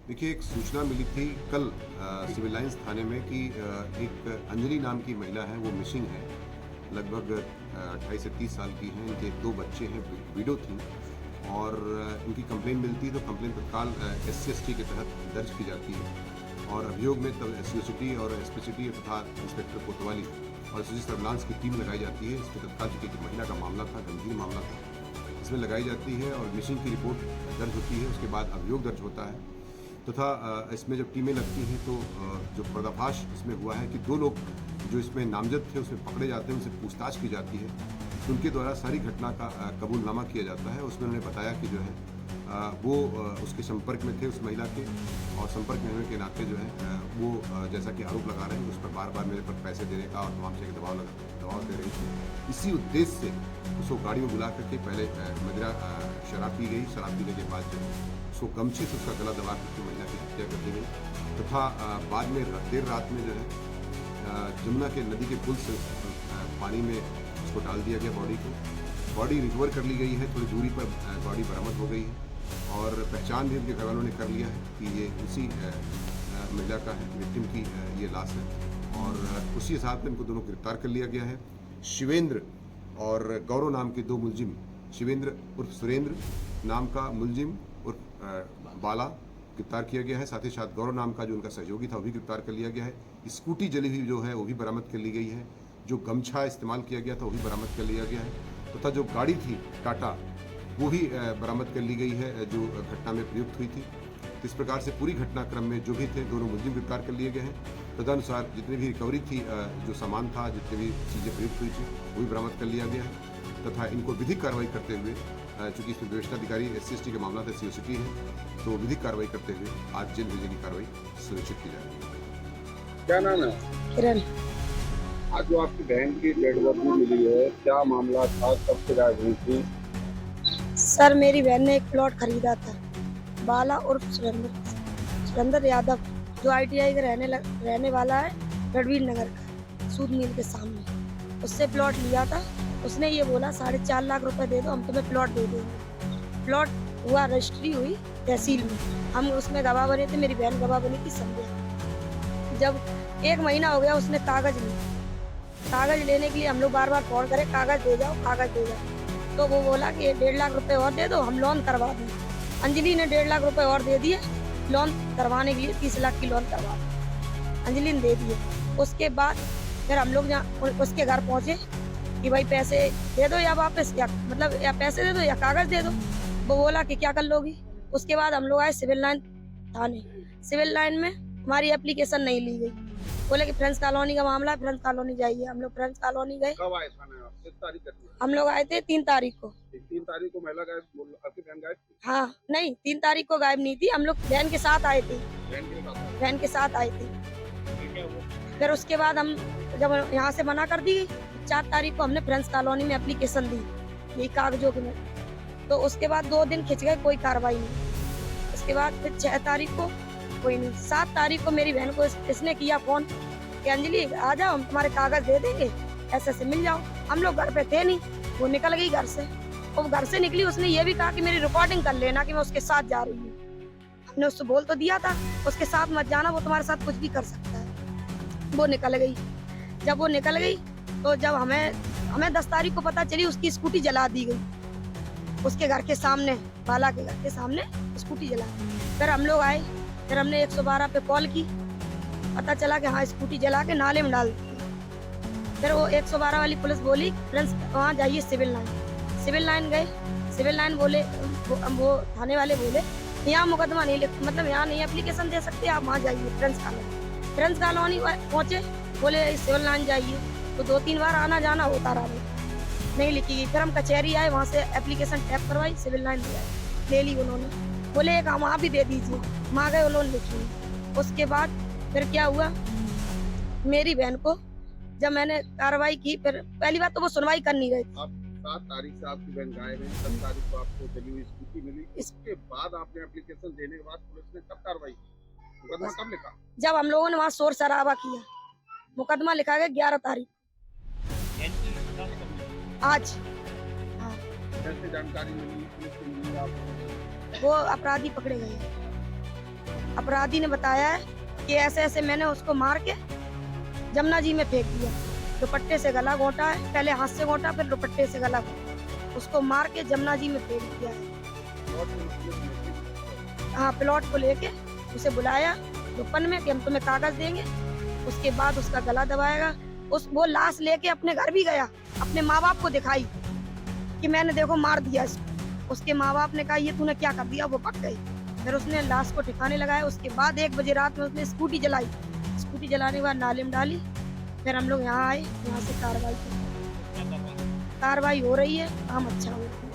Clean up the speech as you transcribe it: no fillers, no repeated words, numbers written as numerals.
देखिए, एक सूचना मिली थी कल सिविल लाइंस थाने में कि एक अंजलि नाम की महिला है, वो मिसिंग है। लगभग 28 से 30 साल की हैं, इनके 2 बच्चे हैं, विडो थीं और इनकी कंप्लेंट मिलती है तो कंप्लेंट तत्काल SC/ST के तहत दर्ज की जाती है और अभियोग में तब SCO/ST और SP/CT तथा इंस्पेक्टर कोतवाली और SOG सर्विलांस की टीम लगाई जाती है। इसमें तत्काल चूँकि एक महिला का मामला था, गंभीर मामला था, इसमें लगाई जाती है और मिसिंग की रिपोर्ट दर्ज होती है। उसके बाद अभियोग दर्ज होता है तथा इसमें जब टीमें लगती हैं तो जो पर्दाफाश इसमें हुआ है कि 2 लोग जो इसमें नामजद थे उसमें पकड़े जाते हैं, उनसे पूछताछ की जाती है। तो उनके द्वारा सारी घटना का कबूलनामा किया जाता है। उसमें उन्होंने बताया कि जो है वो उसके संपर्क में थे, उस महिला के, और संपर्क में होने के नाते जो है वो जैसा कि आरोप लगा रहे हैं उस पर बार-बार मेरे पर पैसे देने का और तमाम तरह के दबाव दे रही थी। इसी उद्देश्य से उसको गाड़ी में बुला करके पहले मदिरा शराब पी गई। शराब पीने के बाद जो है उसको गमछे से उसका गला दबा करके महिला की हत्या कर दी गई तथा बाद में देर रात में जो है जमुना के नदी के पुल से पानी में उसको डाल दिया गया बॉडी को। बॉडी रिकवर कर ली गई है, थोड़ी दूरी पर बॉडी बरामद हो गई है और पहचान भी उनके घर वालों ने कर लिया है कि ये उसी महिला का है, विक्टिम की ये लाश है और उसी हिसाब से इनको दोनों गिरफ्तार कर लिया गया है। शिवेंद्र और गौरव नाम के 2 मुलजिम, शिवेंद्र उर्फ सुरेंद्र नाम का मुलजिम उर्फ बाला गिरफ्तार किया गया है। साथ ही साथ गौरव नाम का जो उनका सहयोगी था वो भी गिरफ्तार कर लिया गया है। स्कूटी जली हुई जो है वो भी बरामद कर ली गई है। जो गमछा इस्तेमाल किया गया था वो भी बरामद कर लिया गया है तथा जो गाड़ी थी टाटा वो भी बरामद कर ली गई है जो घटना में प्रयुक्त हुई थी। तो इस प्रकार से पूरी घटनाक्रम में जो भी थे दोनों मुलजिम गिरफ्तार कर लिए गए हैं। तदनुसार जितनी भी रिकवरी थी, जो सामान था, जितनी भी चीज़ें प्रयुक्त हुई थी वो भी बरामद कर लिया गया है तथा इनको विधिक कार्रवाई करते हुए, चूँकि इसमें विवेचनाधिकारी SC/ST का मामला था, SCO/ST है, तो विधिक कार्रवाई करते हुए आज जेल भेजने की कार्रवाई सुनिश्चित की जाएगी। क्या नाम है? किरण। आज जो आपकी बहन की डेड बॉडी मिली है, क्या मामला था, कब से गायब हुई थी? सर, मेरी बहन ने एक प्लॉट खरीदा था, बाला उर्फ सुरेंद्र यादव, जो ITI का रहने वाला है, रणवीर नगर का, सूद मिल के सामने। उससे प्लॉट लिया था। उसने ये बोला 4.5 लाख रुपए दे दो, हम तुम्हें प्लॉट दे देंगे। प्लॉट हुआ, रजिस्ट्री हुई तहसील में, हम उसमें गवाह बने थे, मेरी बहन गवाह बनी थी संध्या। जब 1 महीना हो गया उसने कागज लिया, कागज लेने के लिए हम लोग बार-बार फोन करे, कागज दे जाओ, कागज दे जाओ। तो वो बोला कि 1.5 लाख रुपए और दे दो, हम लोन करवा दें। अंजलि ने 1.5 लाख रुपए और दे दिए लोन करवाने के लिए, 30 लाख की लोन करवा दी, अंजलि ने दे दिए। उसके बाद फिर हम लोग उसके घर पहुंचे कि भाई पैसे दे दो या वापस, या मतलब या पैसे दे दो या कागज दे दो। वो बोला कि क्या कर लोगी। उसके बाद हम लोग आए सिविल लाइन थाने। सिविल लाइन में हमारी एप्लीकेशन नहीं ली गई। बोले कि फ्रेंड्स कॉलोनी का मामला है, फ्रेंड्स कॉलोनी जाइए। हम लोग फ्रेंड्स कॉलोनी गए। कब आए थाने आप? किस तारीख को? हम लोग आए थे 3 तारीख को। 3 तारीख को महिला गायब, आपकी बहन गायब थी? हाँ, नहीं, 3 तारीख को गायब नहीं थी। हम लोग बहन के साथ आए थे, बहन के साथ? बहन के साथ आए थे। फिर क्या हुआ? फिर उसके बाद हम जब यहाँ से मना कर दी, 4 तारीख को हमने फ्रेंड्स कॉलोनी में एप्लीकेशन दी, यही कागजों के में। तो उसके बाद 2 दिन खिंच गए, कोई कार्रवाई नहीं। उसके बाद फिर 6 तारीख को कोई नहीं। 7 तारीख को मेरी बहन को इसने किया फोन कि अंजलि आ जाओ, हम तुम्हारे कागज दे देंगे, ऐसे से मिल जाओ। हम लोग घर पे थे नहीं, वो निकल गई घर से। और घर से निकली, उसने ये भी कहा कि मेरी रिकॉर्डिंग कर लेना कि मैं उसके साथ जा रही हूँ। हमने उससे बोल तो दिया था उसके साथ मत जाना, वो तुम्हारे साथ कुछ भी कर सकता है। वो निकल गई। जब वो निकल गई तो जब हमें 10 तारीख को पता चली, उसकी स्कूटी जला दी गई उसके घर के सामने, बाला के घर के सामने स्कूटी जला दी। फिर हम लोग आए, फिर हमने 112 पे कॉल की, पता चला कि हाँ स्कूटी जला के नाले में डाल दी। फिर वो 112 वाली पुलिस बोली फ्रेंड्स वहाँ जाइए सिविल लाइन। सिविल लाइन गए। सिविल लाइन बोले, वो थाने वाले बोले यहाँ मुकदमा नहीं मतलब यहाँ नहीं एप्लीकेशन दे सकते, आप वहाँ जाइए फ्रेंड्स कॉलोनी। फ्रेंड्स कॉलोनी पहुँचे, बोले सिविल लाइन जाइए। तो 2-3 बार आना जाना होता रहा, नहीं लिखी गई। फिर हम कचहरी आए, वहाँ से एप्लीकेशन टैप करवाई, सिविल लाइन ले ली उन्होंने। बोले एक वहाँ भी दे दीजिए, वहाँ गए उन्होंने लिखी। उसके बाद फिर क्या हुआ, मेरी बहन को जब मैंने कार्रवाई की, फिर पहली बात तो वो सुनवाई कर नहीं रहे थे। आप 7 तारीख से आपकी बहन गायब है, 10 तारीख को आपको जली हुई स्कूटी मिली। इसके बाद आपने एप्लीकेशन देने के बाद पुलिस ने कब कार्रवाई की? मुकदमा कब लिखा? जब हम लोगों ने वहाँ शोर शराबा किया, मुकदमा लिखा गया 11 तारीख आज। हाँ, कैसे जानकारी मिली, पुलिस को मिली आपको? वो अपराधी पकड़े गए। अपराधी ने बताया है कि ऐसे ऐसे मैंने उसको मार के जमुना जी में फेंक दिया। दुपट्टे से गला घोंटा है, पहले हाथ से घोंटा फिर दुपट्टे से गला घोंटा, उसको मार के जमुना जी में फेंक दिया है। हाँ, प्लॉट को लेके उसे बुलाया दुपन में कि हम तुम्हें कागज देंगे, उसके बाद उसका गला दबाएगा। वो लाश लेके अपने घर भी गया, अपने माँ बाप को दिखाई कि मैंने देखो मार दिया इसको। उसके माँ बाप ने कहा ये तूने क्या कर दिया, वो पक गई। फिर उसने लाश को ठिकाने लगाया। उसके बाद 1 बजे रात में उसने स्कूटी जलाई, स्कूटी जलाने के बाद नाले में डाली। फिर हम लोग यहाँ आए, यहाँ से कार्रवाई हो रही है, काम अच्छा हो रहा है।